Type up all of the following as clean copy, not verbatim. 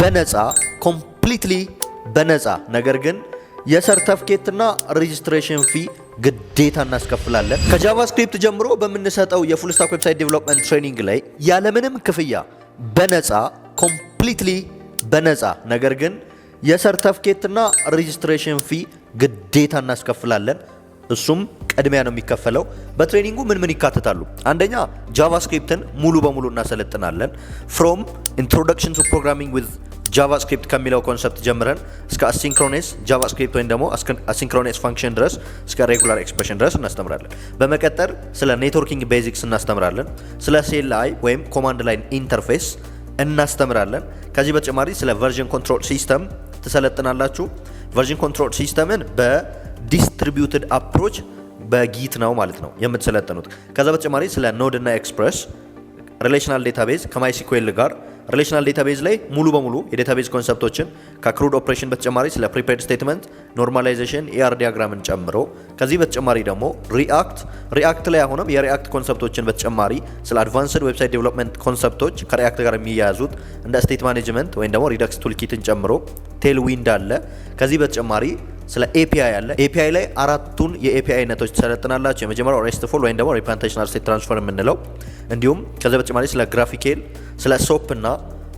በነፃ ኮምፕሊትሊ በነፃ ነገር ግን የሰርተፍኬትና ሬጂስትሬሽን ፊ ግዴታ እናስከፍላለን። ከጃቫስክሪፕት ጀምሮ በምንሰጠው የፉል ስታክ ዌብሳይት ዴቨሎፕመንት ትሬኒንግ ላይ ያለምንም ክፍያ በነፃ ኮምፕሊትሊ በነፃ ነገር ግን የሰርተፍኬትና ሬጂስትሬሽን ፊ ግዴታ እናስከፍላለን። እሱም ቅድሚያ ነው የሚከፈለው። በትሬኒንጉ ምን ይካተታሉ? አንደኛ ጃቫስክሪፕትን ሙሉ በሙሉ እናሰለጥናለን። ፍሮም ኢንትሮዳክሽን ቱ ፕሮግራሚንግ ዊዝ ጃቫስክሪፕት ከሚለው ኮንሰፕት ጀምረን እስከ አሲንክሮነስ ጃቫስክሪፕት ወይም ደግሞ አሲንክሮነስ ፋንክሽን ድረስ እስከ ሬጉላር ኤክስፕሬሽን ድረስ እናስተምራለን። በመቀጠል ስለ ኔትወርኪንግ ቤዚክስ እናስተምራለን። ስለ CLI ወይም ኮማንድ ላይን ኢንተርፌስ እናስተምራለን። ከዚህ በተጨማሪ ስለ ቨርዥን ኮንትሮል ሲስተም ትሰለጥናላችሁ። ቨርዥን ኮንትሮል ሲስተምን በዲስትሪቢዩትድ አፕሮች በጊት ነው ማለት ነው የምትሰለጥኑት። ከዛ በተጨማሪ ስለ ኖድ እና ኤክስፕረስ ሪሌሽናል ዴታቤዝ ከማይሲኩዌል ጋር ሪሌሽናል ዴታቤዝ ላይ ሙሉ በሙሉ የዴታቤዝ ኮንሰፕቶችን ከክሩድ ኦፕሬሽን በተጨማሪ ስለ ፕሪፔርድ ስቴትመንት፣ ኖርማላይዜሽን፣ ኤአር ዲያግራምን ጨምሮ ከዚህ በተጨማሪ ደግሞ ሪአክት ላይ አሁንም የሪአክት ኮንሰፕቶችን በተጨማሪ ስለ አድቫንስድ ዌብሳይት ዴቨሎፕመንት ኮንሰፕቶች ከሪአክት ጋር የሚያያዙት እንደ ስቴት ማኔጅመንት ወይም ደግሞ ሪደክስ ቱልኪትን ጨምሮ ቴልዊንድ አለ። ከዚህ በተጨማሪ ስለ ኤፒአይ አለ። ኤፒአይ ላይ አራቱን የኤፒአይ አይነቶች ትሰለጥናላችሁ። የመጀመሪያው ሬስትፉል ወይም ደግሞ ሪፕሬዘንቴሽናል ስቴት ትራንስፈር የምንለው፣ እንዲሁም ከዚህ በተጨማሪ ስለ ግራፊኬል፣ ስለ ሶፕ እና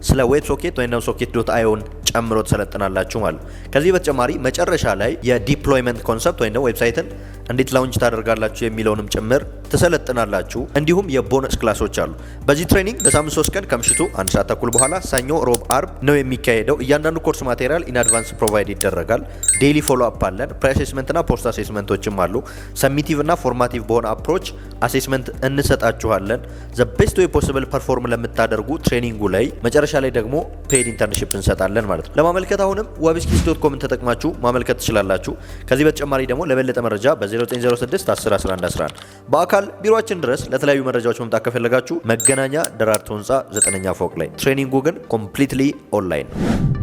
ስለ ዌብ ሶኬት ወይም ደግሞ ሶኬት ዶት አዮን ጨምሮ ትሰለጥናላችሁ ማለት። ከዚህ በተጨማሪ መጨረሻ ላይ የዲፕሎይመንት ኮንሰፕት ወይም ደግሞ ዌብሳይትን እንዴት ላውንች ታደርጋላችሁ የሚለውንም ጭምር ትሰለጥናላችሁ። እንዲሁም የቦነስ ክላሶች አሉ። በዚህ ትሬኒንግ በሳምንት 3 ቀን ከምሽቱ 1 ሰዓት ተኩል በኋላ ሰኞ፣ ሮብ፣ አርብ ነው የሚካሄደው። እያንዳንዱ ኮርስ ማቴሪያል ኢን አድቫንስ ፕሮቫይድ ይደረጋል። ዴይሊ ፎሎ አፕ አለን። ፕሪ አሴስመንት እና ፖስት አሴስመንቶችም አሉ። ሰሚቲቭ እና ፎርማቲቭ በሆነ አፕሮች አሴስመንት እንሰጣችኋለን። ዘ ቤስት ዌይ ፖሲብል ፐርፎርም ለምታደርጉ ትሬኒንጉ ላይ መጨረሻ ላይ ደግሞ ፔድ ኢንተርንሺፕ እንሰጣለን ማለት ነው። ለማመልከት አሁንም webskills.com ተጠቅማችሁ ማመልከት ትችላላችሁ። ከዚህ በተጨማሪ ደግሞ ለበለጠ መረጃ በ0906 10 11 11 በአካል ቢሮአችን ድረስ ለተለያዩ መረጃዎች መምጣት ከፈለጋችሁ መገናኛ ደራርቱ ህንፃ 9ኛ ፎቅ ላይ። ትሬኒንጉ ግን ኮምፕሊትሊ ኦንላይን ነው።